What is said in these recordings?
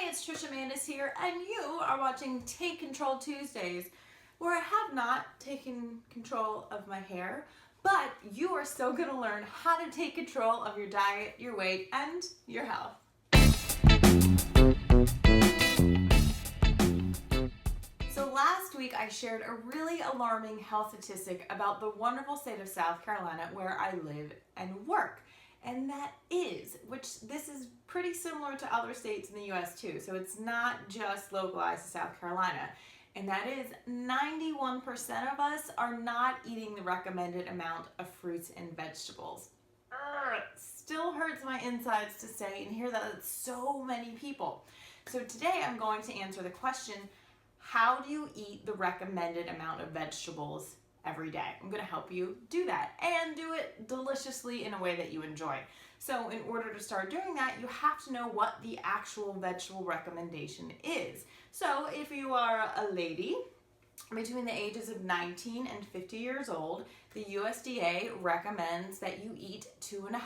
it's Trisha Mandis here, and you are watching Take Control Tuesdays, where I have not taken control of my hair, but you are still going to learn how to take control of your diet, your weight, and your health. So last week I shared a really alarming health statistic about the wonderful state of South Carolina where I live and work. And that is, which this is pretty similar to other states in the US too, so it's not just localized to South Carolina. And that is 91% of us are not eating the recommended amount of fruits and vegetables. It still hurts my insides to say and hear that it's so many people. So today I'm going to answer the question, how do you eat the recommended amount of vegetables every day? I'm going to help you do that and do it deliciously in a way that you enjoy. So in order to start doing that, you have to know what the actual vegetable recommendation is. So if you are a lady between the ages of 19 and 50 years old, the USDA recommends that you eat 2.5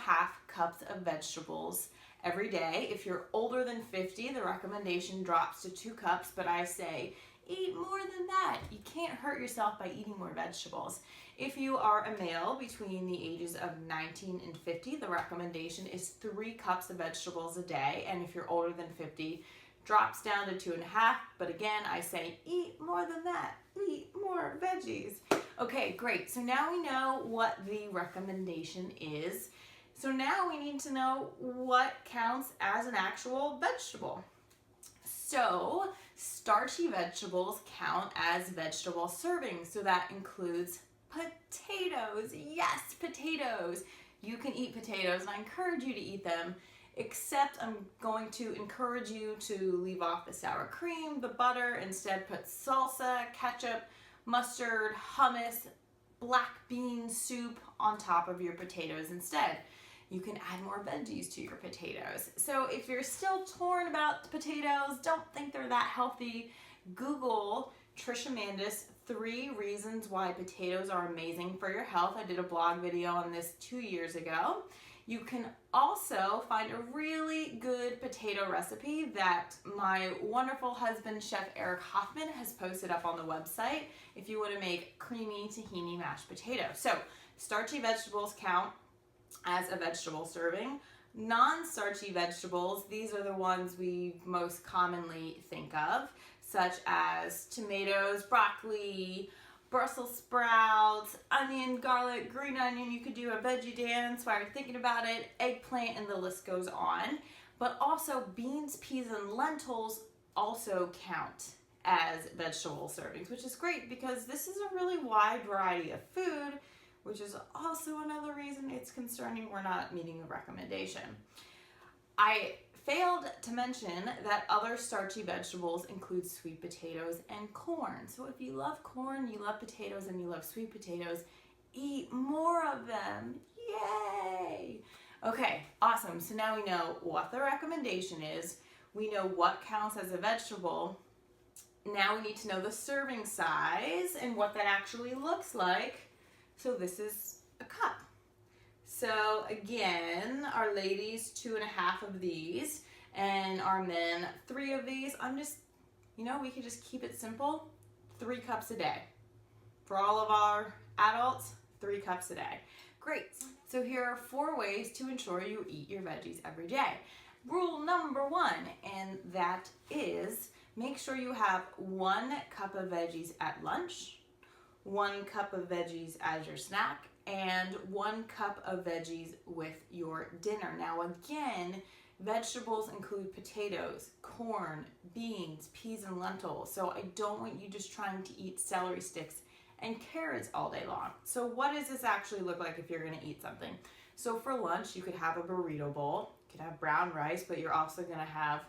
cups of vegetables every day. If you're older than 50, the recommendation drops to 2 cups, but I say eat more than that. You can't hurt yourself by eating more vegetables. If you are a male between the ages of 19 and 50, the recommendation is 3 cups of vegetables a day. And if you're older than 50, drops down to 2.5. But again, I say eat more than that. Eat more veggies. Okay, great. So now we know what the recommendation is. So now we need to know what counts as an actual vegetable. So starchy vegetables count as vegetable servings. So that includes potatoes. Yes, potatoes. You can eat potatoes and I encourage you to eat them, except I'm going to encourage you to leave off the sour cream, the butter, instead put salsa, ketchup, mustard, hummus, black bean soup on top of your potatoes instead. You can add more veggies to your potatoes. So if you're still torn about potatoes, don't think they're that healthy, Google Trisha Mandis 3 reasons why potatoes are amazing for your health. I did a blog video on this 2 years ago. You can also find a really good potato recipe that my wonderful husband, Chef Eric Hoffman, has posted up on the website if you want to make creamy tahini mashed potatoes. So starchy vegetables count as a vegetable serving. Non-starchy vegetables, these are the ones we most commonly think of, such as tomatoes, broccoli, Brussels sprouts, onion, garlic, green onion. You could do a veggie dance while you're thinking about it, eggplant, and the list goes on. But also beans, peas, and lentils also count as vegetable servings, which is great because this is a really wide variety of food, which is also another reason it's concerning we're not meeting the recommendation. I failed to mention that other starchy vegetables include sweet potatoes and corn. So if you love corn, you love potatoes, and you love sweet potatoes, eat more of them. Yay! Okay, awesome. So now we know what the recommendation is. We know what counts as a vegetable. Now we need to know the serving size and what that actually looks like. So this is a cup. So again, our ladies 2.5 of these, and our men 3 of these. We could just keep it simple. 3 cups a day. For all of our adults, 3 cups a day. Great. So here are 4 ways to ensure you eat your veggies every day. Rule number 1, and that is make sure you have 1 cup of veggies at lunch, 1 cup of veggies as your snack, and 1 cup of veggies with your dinner. Now again, vegetables include potatoes, corn, beans, peas, and lentils. So I don't want you just trying to eat celery sticks and carrots all day long. So what does this actually look like if you're gonna eat something? So for lunch, you could have a burrito bowl, you could have brown rice, but you're also gonna have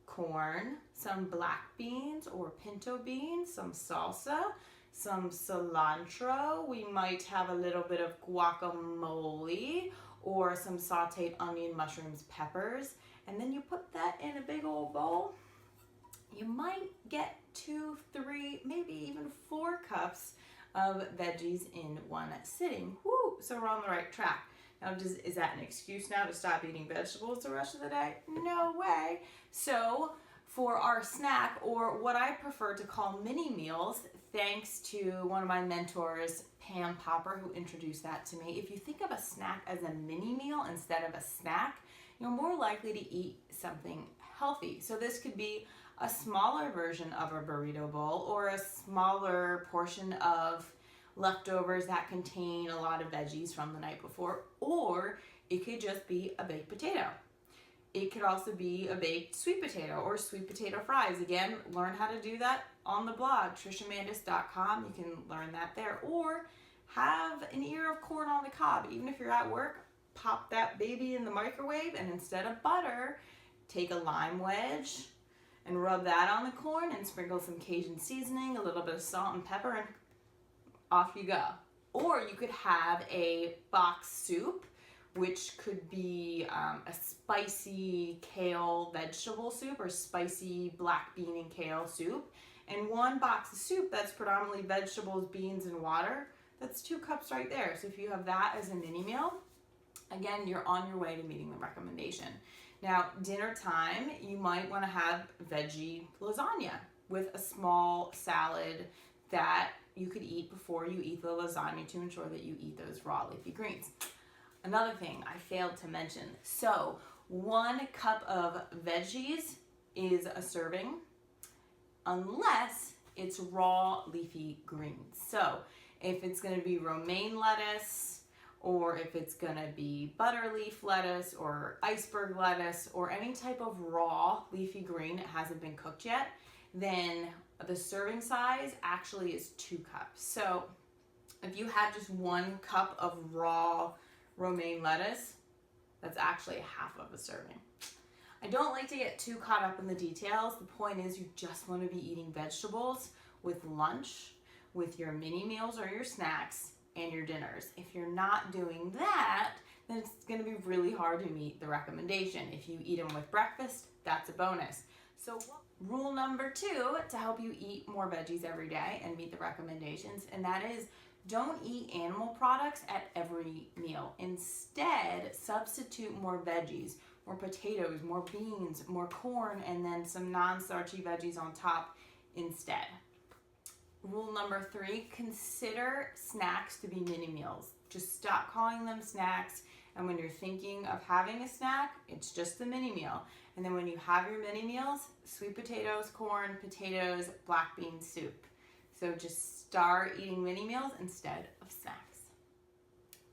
corn, some black beans or pinto beans, some salsa, some cilantro. We might have a little bit of guacamole or some sauteed onion, mushrooms, peppers. And then you put that in a big old bowl. You might get 2, 3, maybe even 4 cups of veggies in one sitting. Woo! So we're on the right track. Now, is that an excuse now to stop eating vegetables the rest of the day? No way. So for our snack, or what I prefer to call mini meals, thanks to one of my mentors, Pam Popper, who introduced that to me. If you think of a snack as a mini meal instead of a snack, you're more likely to eat something healthy. So this could be a smaller version of a burrito bowl, or a smaller portion of leftovers that contain a lot of veggies from the night before, or it could just be a baked potato. It could also be a baked sweet potato or sweet potato fries. Again, learn how to do that on the blog, trishamandis.com. You can learn that there. Or have an ear of corn on the cob. Even if you're at work, pop that baby in the microwave, and instead of butter, take a lime wedge and rub that on the corn and sprinkle some Cajun seasoning, a little bit of salt and pepper, and off you go. Or you could have a box soup, which could be a spicy kale vegetable soup or spicy black bean and kale soup. And one box of soup that's predominantly vegetables, beans, and water, that's 2 cups right there. So if you have that as a mini meal, again, you're on your way to meeting the recommendation. Now, dinner time, you might want to have veggie lasagna with a small salad that you could eat before you eat the lasagna to ensure that you eat those raw leafy greens. Another thing I failed to mention, so 1 cup of veggies is a serving unless it's raw leafy greens. So if it's going to be romaine lettuce, or if it's going to be butter leaf lettuce or iceberg lettuce or any type of raw leafy green that hasn't been cooked yet, then the serving size actually is 2 cups. So if you have just 1 cup of raw romaine lettuce, that's actually half of a serving. I don't like to get too caught up in the details. The point is, you just want to be eating vegetables with lunch, with your mini meals or your snacks, and your dinners. If you're not doing that, then it's going to be really hard to meet the recommendation. If you eat them with breakfast, that's a bonus. So rule number 2 to help you eat more veggies every day and meet the recommendations, and that is, don't eat animal products at every meal. Instead, substitute more veggies, more potatoes, more beans, more corn, and then some non-starchy veggies on top instead. Rule number 3, consider snacks to be mini meals. Just stop calling them snacks, and when you're thinking of having a snack, it's just a mini meal. And then when you have your mini meals, sweet potatoes, corn, potatoes, black bean soup. So just start eating mini meals instead of snacks.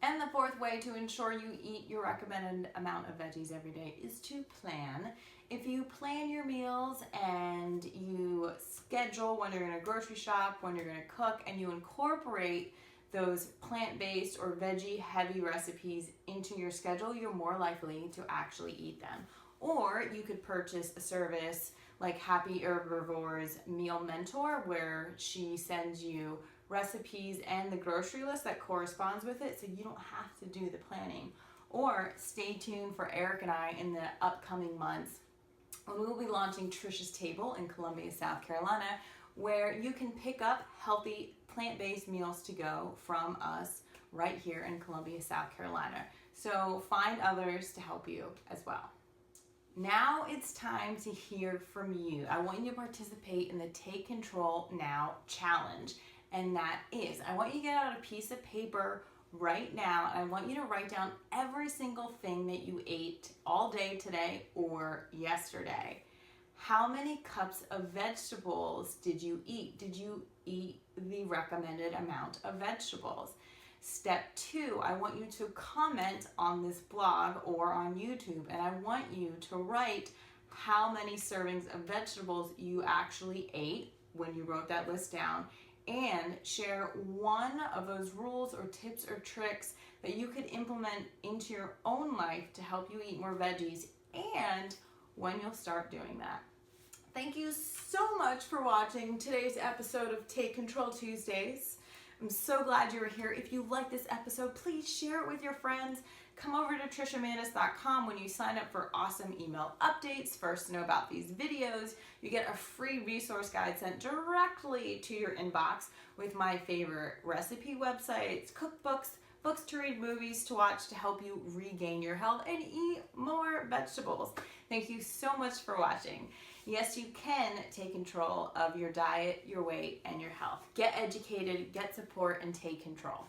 And the 4th way to ensure you eat your recommended amount of veggies every day is to plan. If you plan your meals and you schedule when you're going to grocery shop, when you're going to cook, and you incorporate those plant-based or veggie-heavy recipes into your schedule, you're more likely to actually eat them. Or you could purchase a service like Happy Herbivore's Meal Mentor, where she sends you recipes and the grocery list that corresponds with it, so you don't have to do the planning. Or stay tuned for Eric and I in the upcoming months when we will be launching Trisha's Table in Columbia, South Carolina, where you can pick up healthy plant-based meals to go from us right here in Columbia, South Carolina. So find others to help you as well. Now it's time to hear from you. I want you to participate in the Take Control Now challenge. And that is, I want you to get out a piece of paper right now, and I want you to write down every single thing that you ate all day today or yesterday. How many cups of vegetables did you eat? Did you eat the recommended amount of vegetables? Step 2, I want you to comment on this blog or on YouTube, and I want you to write how many servings of vegetables you actually ate when you wrote that list down, and share one of those rules or tips or tricks that you could implement into your own life to help you eat more veggies, and when you'll start doing that. Thank you so much for watching today's episode of Take Control Tuesdays. I'm so glad you were here. If you like this episode, please share it with your friends. Come over to trishamandis.com when you sign up for awesome email updates. First to know about these videos, you get a free resource guide sent directly to your inbox with my favorite recipe websites, cookbooks, books to read, movies to watch to help you regain your health and eat more vegetables. Thank you so much for watching. Yes, you can take control of your diet, your weight, and your health. Get educated, get support, and take control.